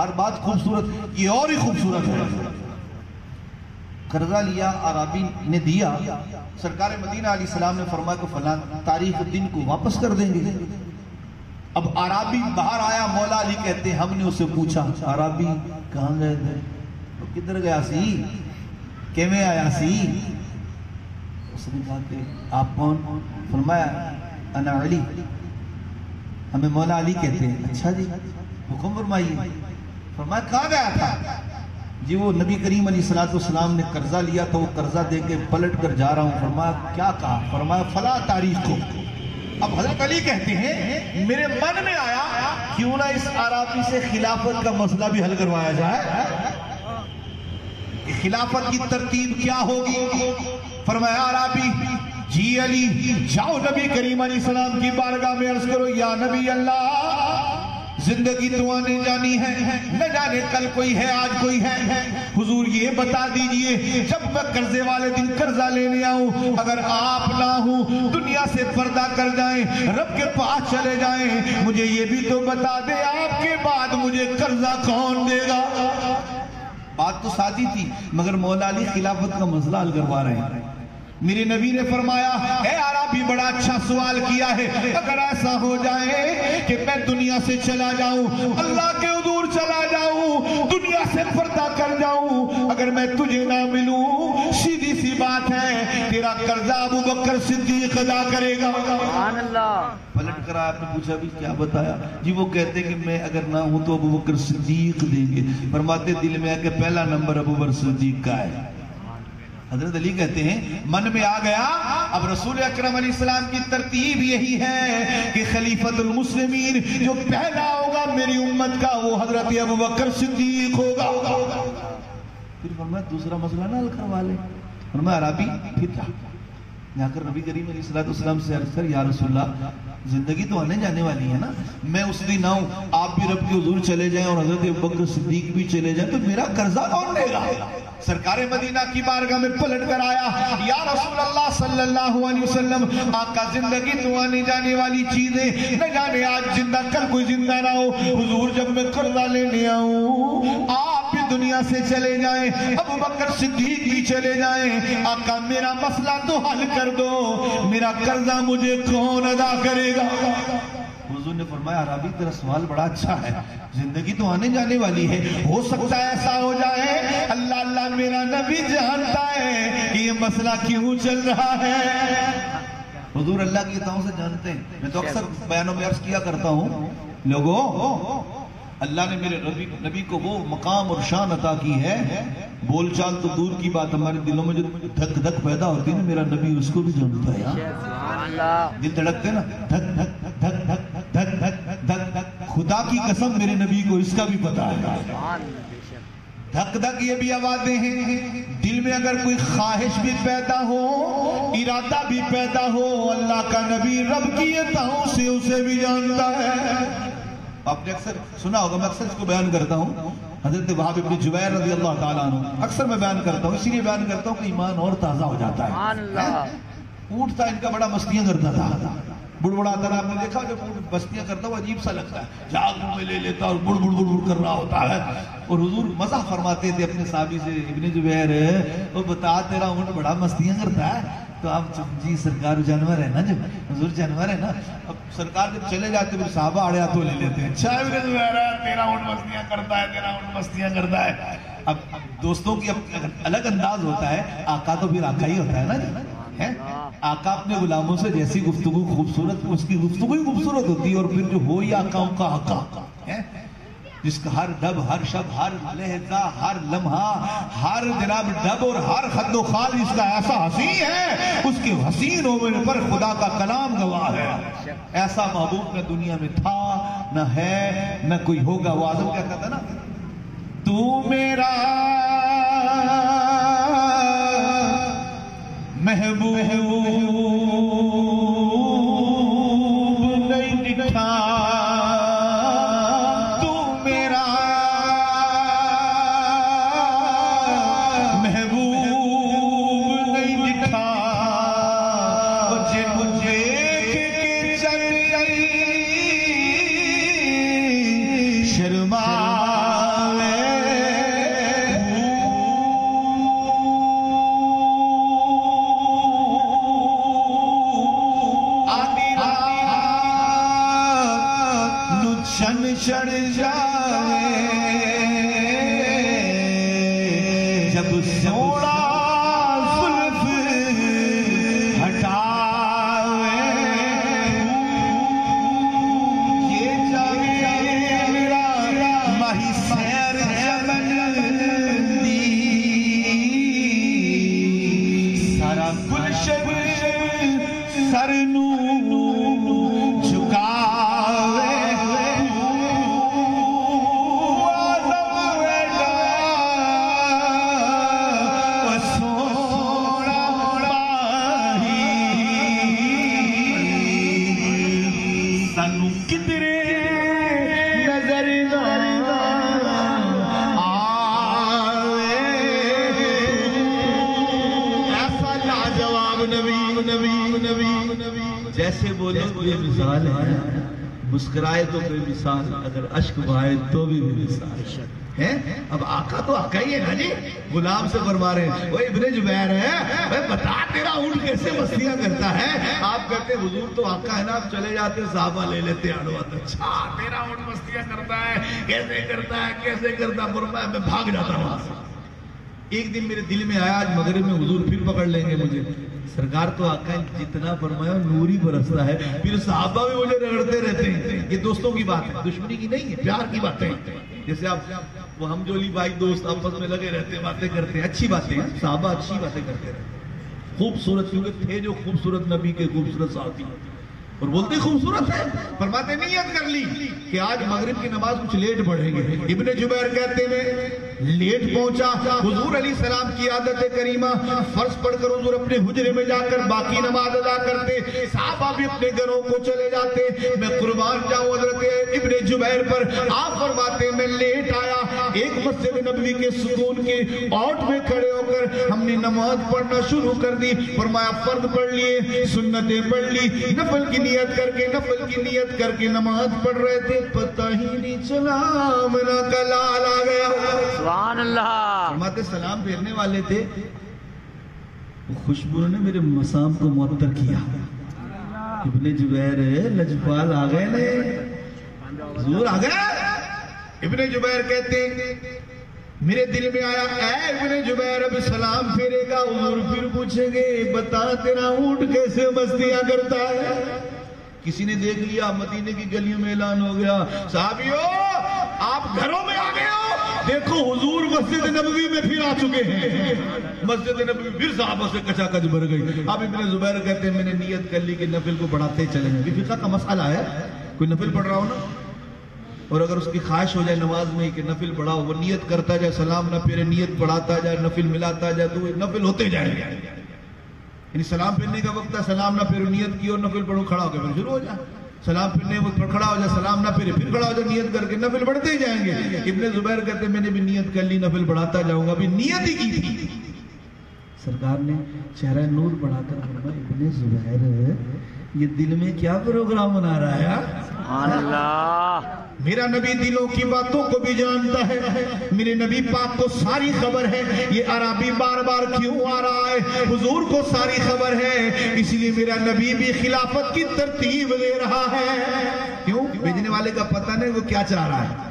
हर बात खूबसूरत, ये और ही खूबसूरत है। कर्जा लिया, आराबी ने दिया, सरकार मदीना अलैहिस्सलाम ने फरमाया कि फलां तारीख दिन को वापस कर देंगे। अब आराबी बाहर आया, मौला अली कहते हैं हमने उससे पूछा आराबी कहाँ गए थे, तो किधर गया सी, केवे आया सी? उसने कहा कि आप कौन? फरमाया अना अली, हमें मौला अली कहते हैं। अच्छा जी, हुक्म फरमाइए। फरमाया कहाँ गया था? जी वो नबी करीम अलैहिस्सलाम ने कर्जा लिया तो वो कर्जा दे के पलट कर जा रहा हूँ। फरमाया क्या कहा? फरमाया फला तारीख को। अब हज़रत अली कहते हैं मेरे मन में आया क्यों ना इस आराबी से खिलाफत का मसला भी हल करवाया जाए, खिलाफत की तरतीब क्या होगी। फरमाया आराबी जी अली जाओ नबी करीम अलैहिस्सलाम की बारगाह में अर्ज करो या नबी अल्लाह जिंदगी तो आने जानी है, न जाने कल कोई है आज कोई है, हुजूर ये बता दीजिए जब मैं कर्जे वाले दिन कर्जा लेने आऊं अगर आप ना हो दुनिया से पर्दा कर जाएं, रब के पास चले जाएं, मुझे ये भी तो बता दे आपके बाद मुझे कर्जा कौन देगा। बात तो सादी थी मगर मौला अली खिलाफत का मसला हल करवा रहे हैं। मेरे नबी ने फरमाया है आराबी बड़ा अच्छा सवाल किया है, अगर ऐसा हो जाए कि मैं दुनिया से चला जाऊं, अल्लाह के हुजूर चला जाऊं, दुनिया से पर्दा कर जाऊं, अगर मैं तुझे ना मिलूं सीधी सी बात है तेरा कर्जा अबू बकर सिद्दीक अदा करेगा। पलट कर आपने पूछा भी क्या बताया? जी वो कहते कि मैं अगर ना हूं तो अबू बकर सिद्दीक देंगे। फरमाते दिल में आके पहला नंबर अबू बकर सिद्दीक का है। हजरत अली कहते हैं मन में आ गया अब रसूल अकरम अलैहिस्सलाम की तरतीब यही है कि खलीफतुल मुस्लिमीन जो पहला होगा मेरी उम्मत का वो हजरत अबू बकर सिद्दीक होगा। फिर फरमाया दूसरा मसला ना हल करवा ले। फरमाया अराबी फिर जाकर नबी करीम अलैहिस्सलाम से अर्ज कर या रसूलल्लाह जिंदगी तो आने जाने वाली है ना, मैं उस दिन आऊं आप भी रब के हुजूर चले जाएं और हजरत अबू बकर सिद्दीक भी चले जाएं तो मेरा कर्जा कौन देगा। सरकारे मदीना की बारगाह में पलट कर आया या रसूल अल्लाह सल्लल्लाहु अलैहि वसल्लम आका जिंदगी तो आने जाने वाली चीजें न जाने आज जिंदा कल कोई जिंदा ना हो, हुजूर जब मैं कर्जा लेने आऊं आप भी दुनिया से चले जाएं, अबू बकर सिद्दीक भी चले जाएं, आका मेरा मसला तो हल कर दो, मेरा कर्जा मुझे कौन अदा करेगा। हुजूर ने फरमाया अराबी तेरा सवाल बड़ा अच्छा है, जिंदगी तो आने जाने वाली है, हो सकता है ऐसा हो जाए अल्लाह अल्लाह मेरा नबी जानता है कि ये मसला क्यों चल रहा है। हुजूर अल्लाह की अताओं से जानते हैं। मैं तो अक्सर बयानों में अर्ज किया करता हूँ लोगों अल्लाह ने मेरे नबी को वो मकाम और शान अता की है, बोलचाल तो दूर की बात हमारे दिलों में जो धक धक पैदा होती है ना मेरा नबी उसको भी जानता है यार। दिल धड़कते ना धक धक धक धक धक धक धक धक, खुदा की कसम मेरे नबी को इसका भी पता है। धक धक ये भी आवाजें हैं, दिल में अगर कोई ख्वाहिश भी पैदा हो इरादा भी पैदा हो अल्लाह का नबी रब की अताओं से उसे भी जानता है। आपने अक्सर सुना होगा, मैं अक्सर इसको बयान करता हूँ, हजरत वहाब इब्न जुबैर रज़ी अल्लाह ताला अन्हु अक्सर मैं बयान करता हूँ, इसीलिए बयान करता हूँ कि ईमान और ताज़ा हो जाता है। ऊँट था इनका बड़ा मस्तियाँ करता था, बुड़बुड़ाता था, आपने देखा जब ऊँट मस्तियाँ करता वो अजीब सा लगता है, जाग मुँह में ले लेता और बुड़ बुड़ बुड़ बुड़ कर रहा होता है। और हुजूर मज़ा फरमाते थे अपने साहबी से इब्न जुबैर वो बता तेरा ऊँट बड़ा मस्तियाँ करता है, तो आप जी सरकार जानवर है ना, जब हुजूर जानवर है ना, अब सरकार जब चले जाते फिर साहबा आड़े हाथों ले लेते हैं, अच्छा तेरा ऊँट मस्तियाँ करता है, तेरा ऊँट मस्तियाँ करता है। अब दोस्तों की अलग अंदाज होता है, आका तो फिर आका ही होता है ना, है आका अपने गुलामों से जैसी गुफ्तगू खूबसूरत उसकी गुफ्तगू ही खूबसूरत होती है, और फिर जो हो ही आकाओं का आका है जिसका हर डब हर शब हर लहजा हर लम्हा हर जनाब डब और हर खद्दो खाल जिसका ऐसा हसीन है उसके हसीन होने पर खुदा का कलाम गवाह है। ऐसा महबूब न दुनिया में था न है न कोई होगा। वो आजम क्या कहता ना, तू मेरा महबूब नहीं दिखा, माही सैर जमन दी सारा गुलशन सरनू झुकावे जैसे बोले बेमिसाल है, मुस्कुराए तो बेमिसाल, अगर अश्क बहाए तो भी बेमिसाल है। अब आका तो आका ही है ना जी, गुलाम से फरमा रहे हैं वो इब्ने जुबैर है, भाई बता तेरा ऊंट कैसे मस्तियां करता है। आप कहते हैं हुजूर तो आका है ना, आप चले जाते साहबा ले लेते अड़वत, अच्छा तेरा ऊंट मस्तियां करता है, कैसे करता है कैसे करता, फरमाया मैं भाग जाता वहां से। एक दिन मेरे दिल में आया आज मगरिब में हुजूर फिर पकड़ लेंगे मुझे, सरकार तो आका जितना फरमाया नूर ही बरसता है, फिर साहबा भी मुझे रगड़ते रहते हैं। ये दोस्तों की बात है, दुश्मनी की नहीं है, प्यार की बातें हैं। जैसे आप वो हम जोली भाई दोस्त आपस में लगे रहते हैं, बातें करते हैं, अच्छी बातें हैं, साहबा अच्छी बातें करते रहते, खूबसूरत, क्योंकि थे जो खूबसूरत नबी के खूबसूरत साथी और बोलते खूबसूरत है। फरमाते नियत कर ली कि आज मगरिब की नमाज कुछ लेट पढ़ेंगे। इब्ने जुबैर कहते में लेट पहुंचा, हुजूर अलैहि सलाम की आदत करीमा फर्ज पढ़कर हुजूर अपने हुजरे में जाकर बाकी नमाज अदा करते, साहबा भी अपने घरों को चले जाते। मैं कुर्बान जाऊं हजरत इब्ने जुबैर पर। आप फरमाते मैं लेट आया, एक मस्जिद नबवी के सुकून के औट में खड़े होकर हमने नमाज पढ़ना शुरू कर दी। फरमाया फर्ज पढ़ लिए, सुन्नतें पढ़ ली, नफल की नियत करके नमाज पढ़ रहे थे, पता ही नहीं चला मेरा कलाल आ गया। सुभान अल्लाह। फरमाते सलाम फेरने वाले थे, खुशबू ने मेरे मसाम को मुअत्तर किया। इब्ने जुबैर लजपाल आ गए ने, हुजूर आ गए। इब्ने जुबैर कहते मेरे दिल में आया ऐ इब्ने जुबैर अब सलाम फेरेगा, हुजूर फिर पूछेंगे बता तेरा ऊंट कैसे मस्तियां करता है। किसी ने देख लिया, मदीने की गलियों में ऐलान हो गया, साहबियों आप घरों में आ गए हो, देखो हुजूर मस्जिद नबवी में फिर आ चुके हैं। मस्जिद नबवी फिर साहबा से कचाकच भर गई। अब इब्ने जुबैर कहते हैं मैंने नियत कर ली कि नफिल को बढ़ाते चलेंगे। फिका का मसला है, कोई नफिल पढ़ रहा हो ना और अगर उसकी ख्वाहिश हो जाए नमाज में कि नफिल बढ़ाओ, वो नियत करता जाए, सलाम ना फिर नियत बढ़ाता जाए, नफिल मिलाता जाए, तो नफिल होते जाएंगे। यानी सलाम फिरने का वक्त है, सलाम ना फिर नियत की और नफिल पढ़ो, खड़ा होकर फिर शुरू हो जाए, सलाम फिरने वक्त खड़ा हो जाए, सलाम ना फिर खड़ा हो जाए, नियत करके नफिल बढ़ते ही जाएंगे। इब्ने जुबैर कहते मैंने भी नियत कर ली, नफिल बढ़ाता जाऊंगा, अभी नियत ही की थी। सरकार ने चेहरा नूर बढ़ाकर फरमाया इब्ने जुबैर ये दिल में क्या प्रोग्राम बना रहा है। सुभान अल्लाह। मेरा नबी दिलों की बातों को भी जानता है, मेरे नबी पाक को सारी खबर है। ये अराबी बार बार क्यों आ रहा है, हुजूर को सारी खबर है, इसलिए मेरा नबी भी खिलाफत की तरतीब ले रहा है। क्यों? भेजने वाले का पता नहीं वो क्या चाह रहा है,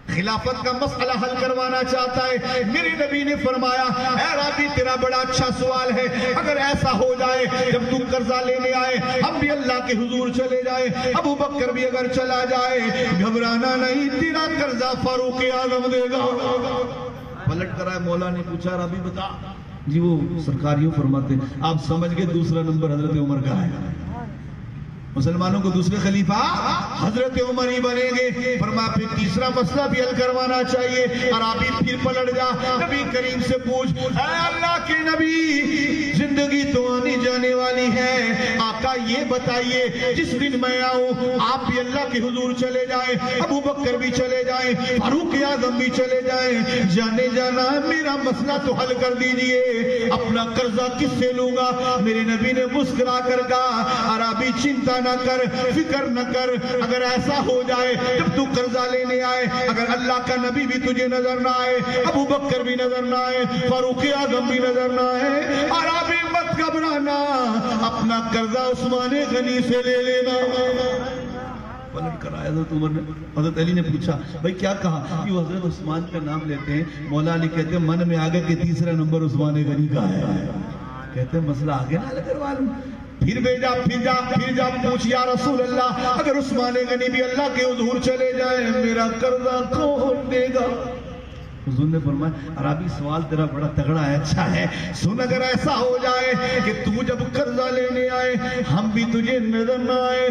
खिलाफत का मसला हल करवाना चाहता है। मेरे नबी ने फरमाया ऐ राबी तेरा बड़ा अच्छा सवाल है, अगर ऐसा हो जाए जब तुम कर्जा लेने आए हम भी अल्लाह के हुजूर चले जाए, अबू बकर भी अगर चला जाए, घबराना नहीं, तेरा कर्जा फारूक आजम देगा। पलट कर आए, मौला ने पूछा राबी बता जी, वो सरकार यूं फरमाते आप समझ के दूसरा नंबर हजरत उमर का है, मुसलमानों को दूसरे खलीफा हजरत उमर ही बनेंगे। फरमाया फिर तीसरा मसला भी हल करवाना चाहिए। अराबी फिर पलट जा, नबी करीम से पूछ ऐ अल्लाह के नबी जिंदगी तो आने जाने वाली है, आका ये बताइए जिस दिन मैं आऊं आप भी अल्लाह के हुजूर चले जाए, अबू बकर भी चले जाए, फारूक आजम भी चले जाए, जाने जाना मेरा मसला तो हल कर दीजिए, अपना कर्जा किससे लूंगा। मेरे नबी ने मुस्कुरा कर कहा अराबी चिंता न कर, फिक्र न कर, अगर ऐसा हो जाए जब तू कर्जा लेने आए अगर अल्लाह का नबी भी तुझे नजर ना आए, अबू बकर भी नजर ना आए, फारूक आजम भी नजर ना आए, अराबी मत घबराना, अपना कर्जा उस्माने गनी से ले लेना। पलट कर आया हजरत उमर ने, हजरत अली ने पूछा भाई क्या कहा, कि हजरत उस्मान का नाम लेते हैं, मौला अली कहते हैं मन में आ गया कि तीसरा नंबर उस्मान गनी का है, कहते हैं मसला आगे ना करवा लूं। फिर भेजा, फिर जा पूछ या रसूल अल्लाह, अगर उस्मान गनी भी अल्लाह के हुजूर चले जाए मेरा कर्जा कौन देगा? हुजूर ने फरमाया अरबी सवाल तेरा बड़ा तगड़ा है, अच्छा है, सुन, अगर ऐसा हो जाए कि तू जब कर्जा लेने आए हम भी तुझे नजर ना आए,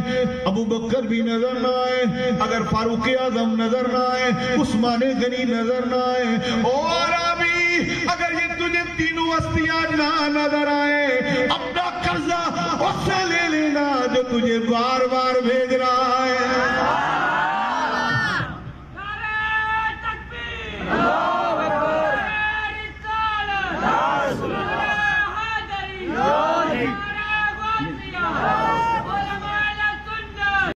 अबू बकर भी नजर ना आए, अगर फारूक आजम नजर ना आए, उस्मान गनी नजर ना आए, ओ अरबी अगर ये तुझे तीनों हस्तियां ना नजर आए, अपना कर्जा उससे ले लेना जो तुझे बार बार भेज रहा है।